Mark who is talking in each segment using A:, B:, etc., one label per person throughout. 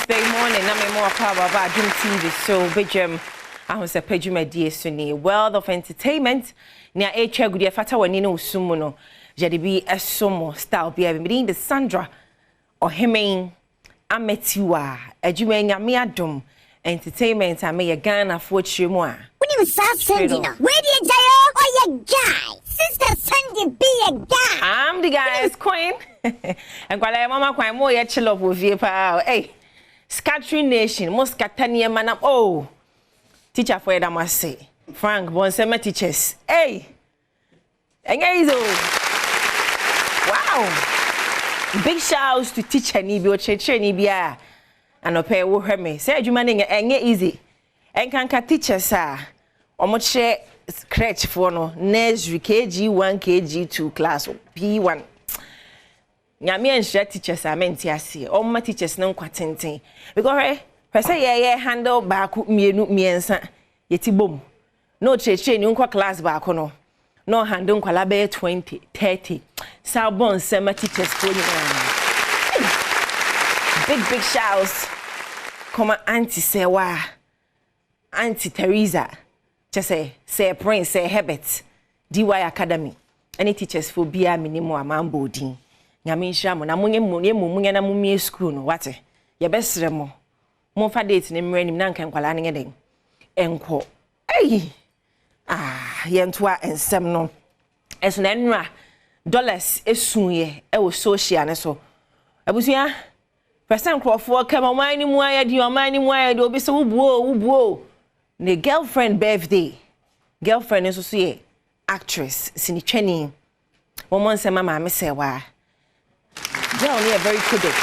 A: Wednesday morning, I'm more about Badwam TV show, Badwam, Ahosepe Jumadi Suni, World of Entertainment, near a chair good fata when no sumuno, Jadibi a sumo style be meeting the Sandra or Heming Ametiwa, a Jumay Adom, Entertainment, I may a Ghana for Chimoa.
B: When you start sending, where do you die or your guy? Sister Sunday be a guy.
A: I'm the guy's queen. And while I mama quite more yet chill up with you, pal. Hey, scattering nation, most Catania man up. Oh, teacher for it, I must say. Frank, Bonsema teachers. Hey, and wow. Big shouts to teacher Nibio, Cheche Nibia, and a pair will hear me. Say, you manning and easy. And can teachers, sir. Or much share scratch for no nursery KG1, KG2 class P1. Nyame enhye teachers amenti ase o ma teachers no kwatenten because say ye handle baako mienu miensa yeti bom no cheche ni nkwa class baako no handle nkwala be 20 30 sabon sema teachers for you. Big shouts come auntie Sewa, auntie Teresa, just say Prince, say Herbert, DY Academy. Any teachers for bia minimum amambo din. Nyame nhia na munye na mumie school no wate ye besre mo fa date ne mranim na nkan kwala ne den enko ye ntoa ensem no eso na nra dollars esunye e wo social ne so abusia person crofo kama man ni mu ayadi o man ni mu ayadi obi se wubuo ne girlfriend birthday girlfriend so so ye actress sini twani wo mon se mama me se wa. Yeah, we are very coded.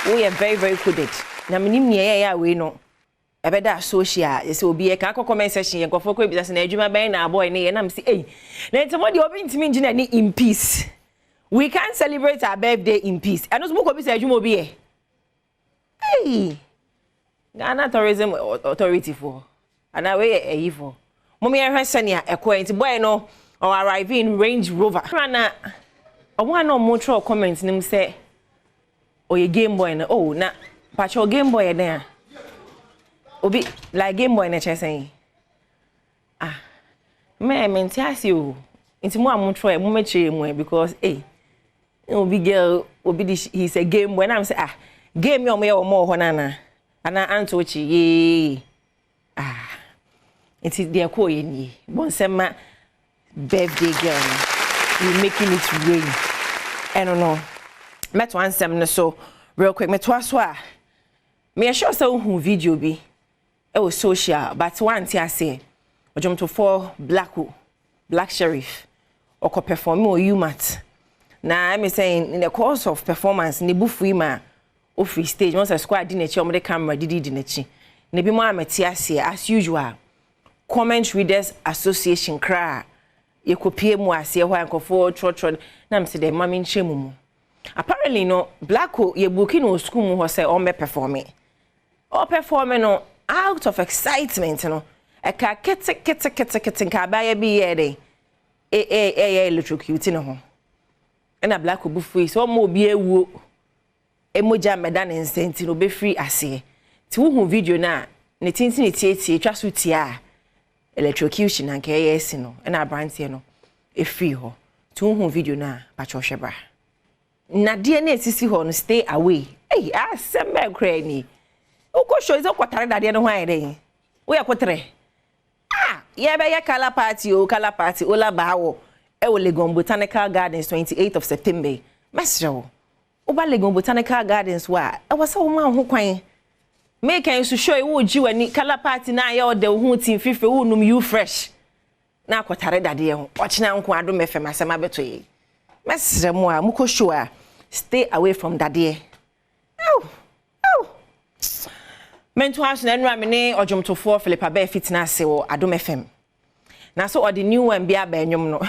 A: We are very coded. Na minim ne ya we no. Ebeda social, e se obi e ka comment section ye nkofo ko ebisa na adwuma ben na boy ne ye na me say eh. Na ntimo de obi ntimi ngina ni in peace. We can celebrate our birthday in peace. And us ko bi say adwuma obi e. Hey. Ghana Tourism Authority for. And na we e for. Mommy ehwese ne ekọ enti boy no or arrive in Range Rover. Na I want no more comments nim say oh your Game Boy na oh na patch your Game Boy there obi like Game Boy na chese me mentiasi you nti mo amotro e mo meche mu because obi girl obi he's a Game Boy na am say game yo me mo ho na ana antochi ye nti de ko ye ni bonsema birthday girl you making it rain. I don't know. Met one sem so real quick. Met twice me sure so who video be. It was social, but one I say. I jump to 4 black sheriff or co perform or you mat. Now I'm saying in the course of performance, ne bufu ma o free stage once a squad dinner the camera did dinner chi. Ne be more as usual. Comment Readers Association cry. You could pay more as you want for trot nam say the mammy chemu. Apparently no Blacko ye booking no school who say on me performing. Or performing no out of excitement no. A ka kete ka buy be ye electrocute no ho. And a Blacko buffet so mo be a wo emoja medan instant no be free ase. Ti wo video na ne tintin tie twa so tia. Electrocution and KS no and a brand no e free ho to hu video na pa chohwebra na de na esisi ho no stay away asembe kra ni ukosho izo kwatare dade no hwan den wo yakotre ye be ye color party ola bawo e wo Legon Botanical Gardens 28th of September mesrewo oba Legon Botanical Gardens wa e wo se wo ma ho kwan make can to show you jiwani color party na ya ode hu tin fife wo num you fresh na akotare dade ho ochina nko Adom FM asema beto yi mesre mo a muko show a stay away from dade mentu house na nra me ne ojomtofo Philip Abel fitna ase wo Adom FM na so or the new one bia ba enwom no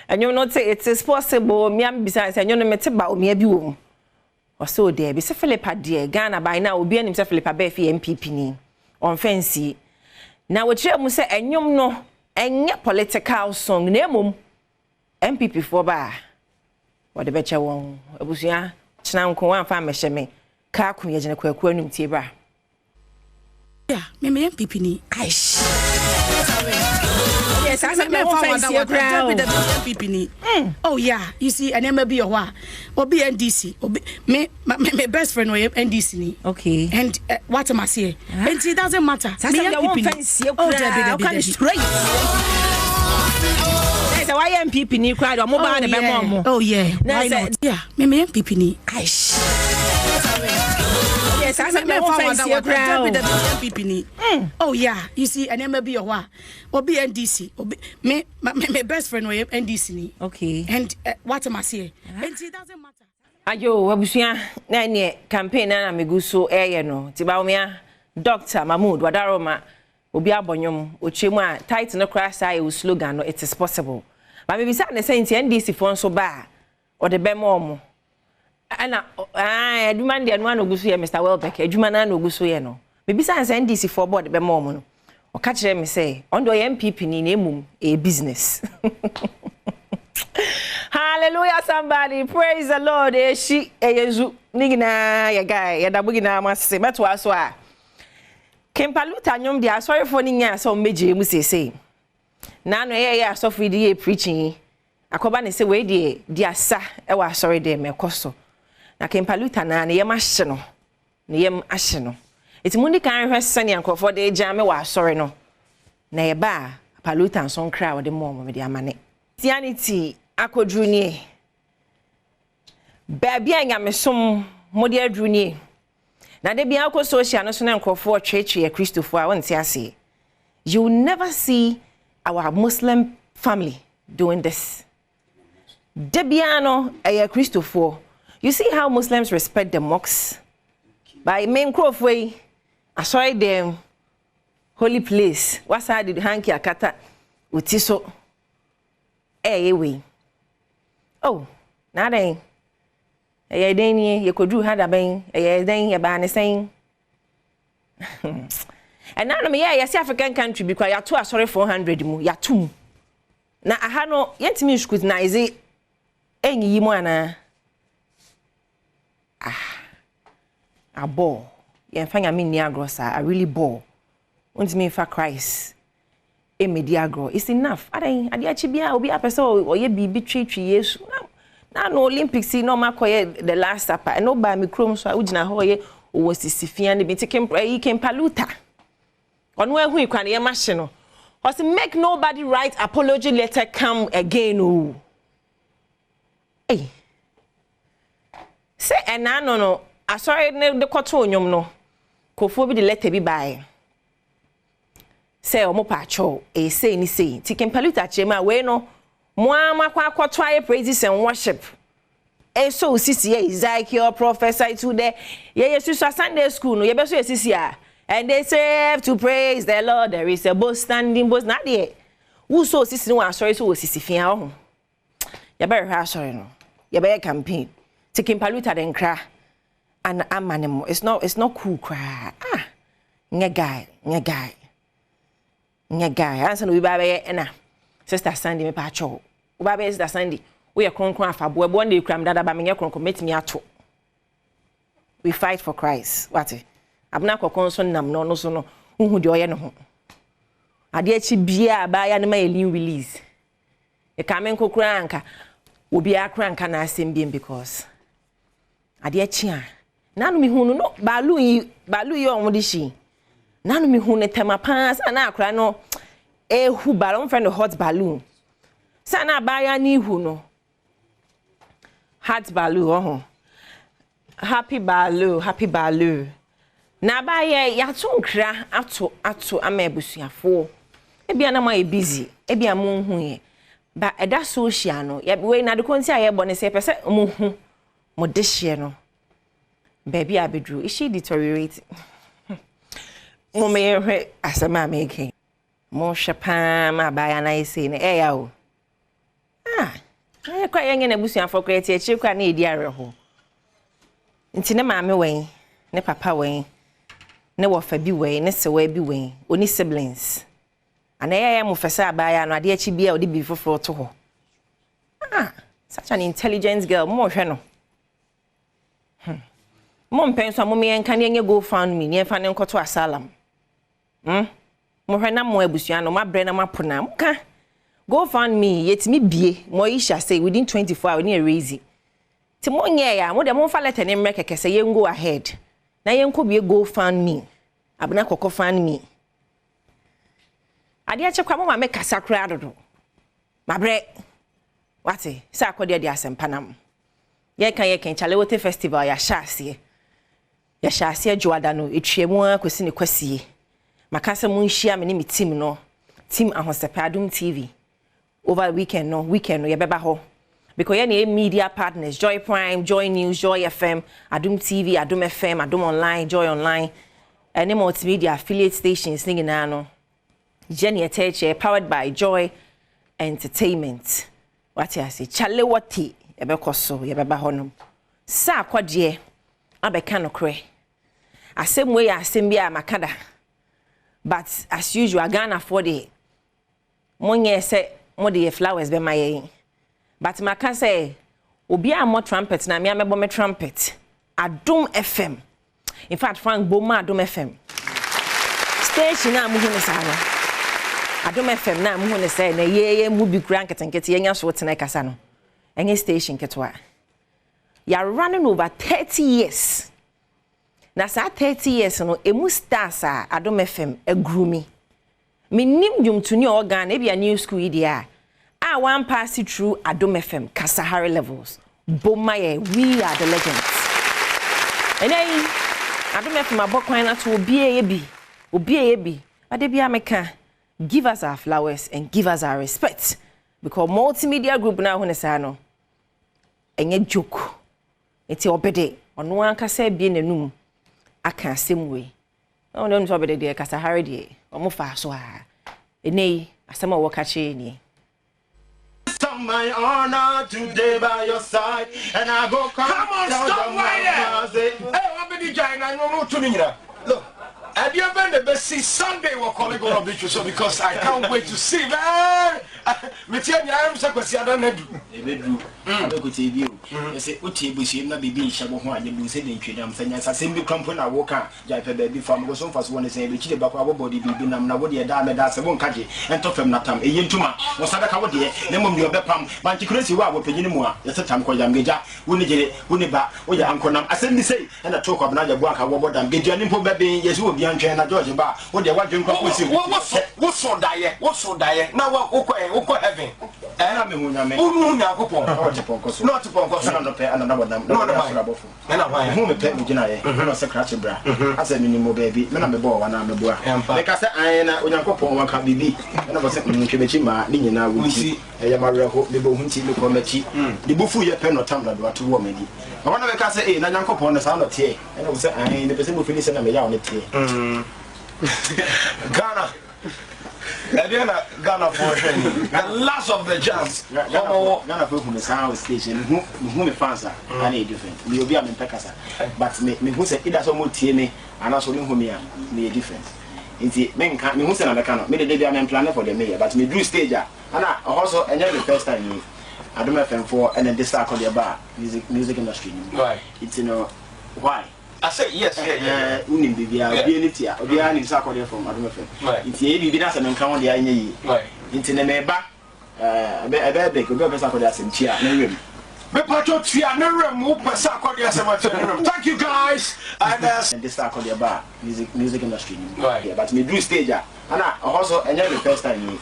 A: enwom no say it is possible me am bisa say enwom no mete ba o me abi wo or so there be se Philip ade Ghana by now obi anim se Philip Abel fi MPP ni on fancy na wo kire mu se enwom no enye political song na emom MPP for ba wo de beche won abusia china nko wan fa mehye me ka ku ye gene kwaku anum tie bra
C: yeah me MPP ni aish yes I said me MPP ni oh yeah you see and be your obi NDC obi me my best friend was NDC ni
A: okay
C: and what am I saying and it doesn't matter me MPP oh Debbie straight
A: say why MPP ni cry do mo ba na be mo
C: oh yeah why not yeah me MPP ni aish yes I said me MPP ni oh yeah you see and be your obi NDC obi me my best friend was NDC ni
A: okay
C: and what am I saying and it doesn't matter
A: ayo wabusia na ne campaign na meguso eye no ti ba umia Dr. Mahmood Wadaroma obi abonyom ochemu a title no crash say o slogan no it is possible ba me bisa na say NDC fo nso ba o de be mo ana aduma de anu anoguso ye Mr. Welbeck aduma na anoguso ye no me bisa na say NDC fo board be mo no o ka kire me say on do MPP ni na emum a business hallelujah somebody praise the Lord eshi eyezu nigina ya guy ya dabugina masese meto aso a Kempaluta nyom dia sorry for ni nya so meje mu sese na no ye ya so for die preaching akoba ne se we die dia sa e wa sorry de mekoso na Kempaluta na ne yem ahye no ne yem ahye no eti mundi kan hwese ne ankofo de gya me wa sorry no na ye ba Paluta nson kra wo de mom me de amane Christianity akodru nie baby anya mesom modi adru nie na de bia ko social no so na nkrofo twetwe Christopher a wonte ase you will never see our Muslim family doing this de bia no Christopher you see how Muslims respect the mosques by main crofwe asori them holy place wasa did hanky akata utiso we oh na den den ni ye kodru hada ben den ye ba ne sen and now me yes African country because ya to asori 400 mu ya tum na aha no yentimi scrutinize enyi yi mu ana a ball ye fanya me ni agrosa I really ball untimi fa Christ e media agro it's enough adan ade achi bia obi apese oye bibi twetwe Yesu na no Olympics no makoye the last supper and no ba me krom so ugina ho ye owo sisifia ne bi Kempaluta onu ehu ikwa ne ye mahye no was make nobody write apology letter come again oh eh say enano no asori ne de koto onyom no kofo bi de letter bi bae say omo pacho say ni say ti Kempaluta chema we no mo amakwa akoto aye praises and worship so sisi Ezekiel prophesy to the yesu Sunday school no ye be so sisi a and they serve to praise the Lord there is a boast standing boast na there who so sisi no asori so sisi fia ho ye be hwa asori no ye be campaign ti Kempaluta den kra and amanemo it's not cool cry nye guy ansa no bi ba be na sister Sandy me pa cho wo ba be sister Sandy we are kronkron afabo ebo na ekram dada ba menye kronkron metimi ato we fight for Christ what abna kokon so nam no so no hu de oye ne ho ade achi bia ba ya ne ma elin release e ka men kokura anka obi akra anka na asem because ade achi a nanu mi hu no balu yi on de shi nanu mi hu ne tema pass ana akra no ehu balloon friend hot balloon sana ba ya ni hu no hot balloon happy balloon na ba ya tunkra ato amabusuafo ebia na ma busy ebia mo hu ye ba eda social no ya we na de konti aye bone se pese mo hu mo de hye no baby abedru is she deteriorate mo me hwe asema making mo shepa ma ba ya na ise ne ya o aye kwa yenye na busuafo kwa eti echi kwa na edi areho nti ne maame wen ne papa wen ne wofa bi wen ne sewa bi wen oni siblings ana ya mo fesa abaya no ade achi bia odi bi foforo to ho such an intelligent girl mo hwe no Mom penso mo me enka ne go found me ne fa ne nkoto asylum. Mo hwe na mo abusua no mabre na mapona. Ka go found me yetimi bie mo isha say within 24 hours ne raise. Ti mo nye ya mo de mo fa letter ne mreke kese ye go ahead. Na ye nko bie go found me. Abna kokko found me. Ade a chekwa mo ma me kasa kra dodo. Mabre. Wati sa akode de asempanam. Ye kan Chalewote festival ya shase. Ya shase juada no etwemu akosi ne kwasie. Makasa mu nhia me ne me team no. Team Ahosepe Adom TV. Over the weekend no ye beba ho. Because ye media partners Joy Prime, Joy News, Joy FM, Adom TV, Adom FM, Adom Online, Joy Online. And multimedia affiliate stations ni na no. Jenny Ateche powered by Joy Entertainment. What I say Chalewote ebekoso ye beba honom. Sa akwadie abeka no kre. Asem we asem bia makada. But as usual Ghana for the monye say mo de flowers be maye. But maka say obi a mo trumpet na me amebo me trumpet. Adom FM. In fact Frank Boma Adom FM. Station na mu hunu sa no. Adom FM na mu hunu say na ye mu bi kura nketenkete ye nya so tena kasa no. Enye station ketwa. You are running over 30 years. Na sa 30 years no emu stars a Adom FM agrumi. Me nim dwum to new organ e bia new school idea. I one pass it through Adom FM Kasahari levels. Bomaye, we are the legends. And then Adom FM abokwan na to obi bi. But they be ameka give us our flowers and give us our respect. Because multimedia group now when say no. Enye joke. Eti obede ono anka say bie nanum aka asem we. No no so obede de Kasahari de. Omo fa so a. Enei asema wo ka che ni.
D: My honor today by your side, and I go come on, stop right there. Hey, what be the giant? I know to me. Look, have you ever the best see Sunday we're calling on the so because I can't wait to see, man. Me tell you, I'm so because I don't know. I go to TV. You say, "Uti bushi na bibi shabo ho anye bu se den twedam sanya sasem bi krampo na wo ka jaipe baby farm go so fast one say be chide bakwa wo body bibi nam na wo de da me da se won kaje ento fam na tam eyi ntuma wo sadaka wo de na mom de obepam banti kuresi wo a wo panyini mu a yese tam ko jam geja wo ni jere wo ni ba wo ya ankonam asem ni sei na to ko abna ja bo aka wo bodam geja ni mpo bebe yesi wo bia ntwen na George ba wo de wadwen kwa ko si wo so daye na wo ko heaven na me hu nyame wo nya akopon not ponko so no pe anana bodam no abofo na why hu me pe me gina ye no se crash bra asa me ni mo baby me na me bo wa na me bo a me ka se an na onyankopon wa ka bibi na bo se ntwebechi ma ni nyina wo ti e ya mareho me bo hu ti me ko machi di bufu ye pe no tam da do ato wo mani na wana me ka se na nyankopon na sa no tie e na bo se an ne pe se mo fini se na me ya wo ne tie Ghana Ghana for the last of the jams. Ghana for the sound station. Who me fans are any different. We will be a pekasa, but me who say it doesn't move me and also who me are different. Inti men can me who say na cannot. Me the day I'm planning for the mayor, but me do stage and I also enjoy the first time. I don't FM for and then this start on the bar music industry. Right. It's why. I say yes, yeah. Unim bibia, obianitia, obiani sakode from Adom FM. Right. It's ye bibi na se men kan de anya yi. Right. It's ne meba ebe obi sakode asem tia na rem. Me pato tia na rem wo sakode asem rem. Thank you guys. And this sakode bar music industry. Right. Yeah, but me do stage and I also enjoy the first time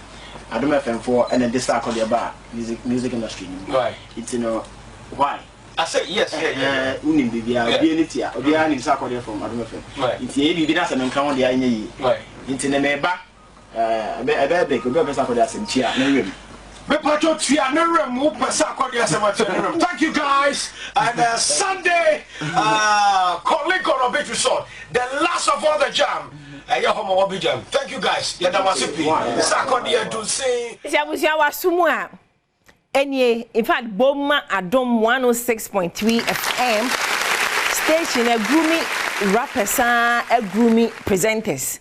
D: Adom FM for and then this sakode bar music industry. Right. It's why I say yes, yeah. Unim bibia, obianitia, obiani sakode from Adom FM. Right. It's ye bibi na se men kan de anya yi. Right. It's ne meba ebe obi sakode asem tia na rem. Me pato tia na rem wo sakode asem rem. Thank you guys. And Sunday calling on a bit resort. The last of all the jam. Thank you guys. Yeah, Ahosepe. Sakode do say.
A: Siabusia wasumu a. In fact, Boma Adom 106.3 FM station a groomy rappers a groomy presenters.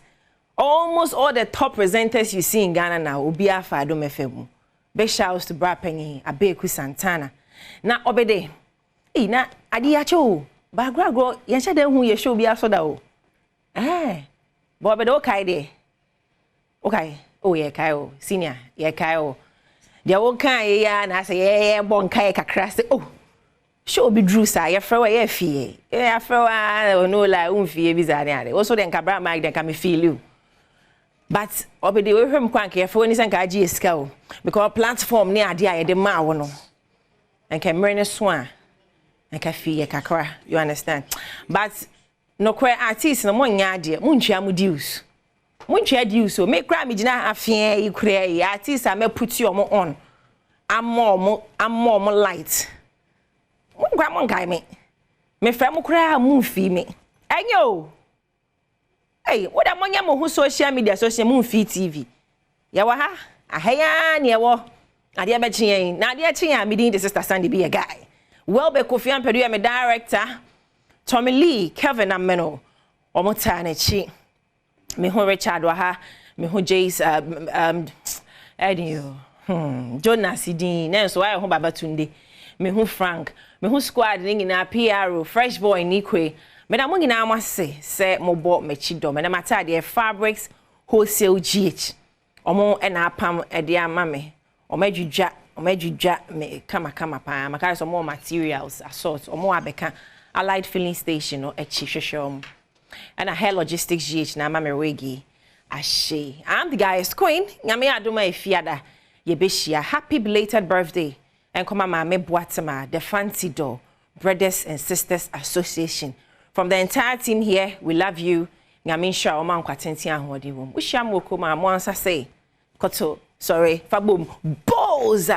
A: Almost all the top presenters you see in Ghana now will be for Adom FM. Big shouts to Brad Penny, Abeku Santana. Na obede. Na adiacho ba agro ye hye den hu ye show bia so da o bo be do kai de okay oh ye kai o senior ye kai o de wo kan ya na say ye bon kai kakra say oh show be drew sa ye frɛ wa ye fie ye frɛ wa no la unfie bi za ne ade wo so den kabra mic den ka me feel you but obede we hwem kwan ka ye frɛ ni san ka agi eska o because platform ne ade a ye de ma wo no enka mre ne so a enka fie kakra you understand but no kwe artist no mo nya ade mo ntwa mo deals so me kra me gina afie yi kra yi artist a me put you on am light mon guy me fra mo kra mo fi me enyo hey what am nya mo hu social media mo fi tv ya wa ha ahaya ne wo ade be chien na ade chien me din the sister Sandy be a guy well be Kofi Ampedu me director Tommy Lee Kevin Ameno omo na chi me hu Richard wa ha me hu Jace Eddie Jonas din na so why hu Babatunde me hu Frank me hu squad ni na PRO fresh boy ni kwe me da mo nyina amase se mo bo me chi do me na matade fabrics wholesale GH omo na apam e de ama me omadwudwa me kama pa maka so more materials assault omo abeka allied filling station no echi hwehwem and a hair logistics GH na ama me wegi ashe I'm the guy's queen nyame adoma efiada ye behia happy belated birthday and come mama me boatema the fancy door brothers and sisters association from the entire team here we love you nyame sha o man kwatenti ahode wom wo hia mo ko ma mo ansa say koto sorry fabom boza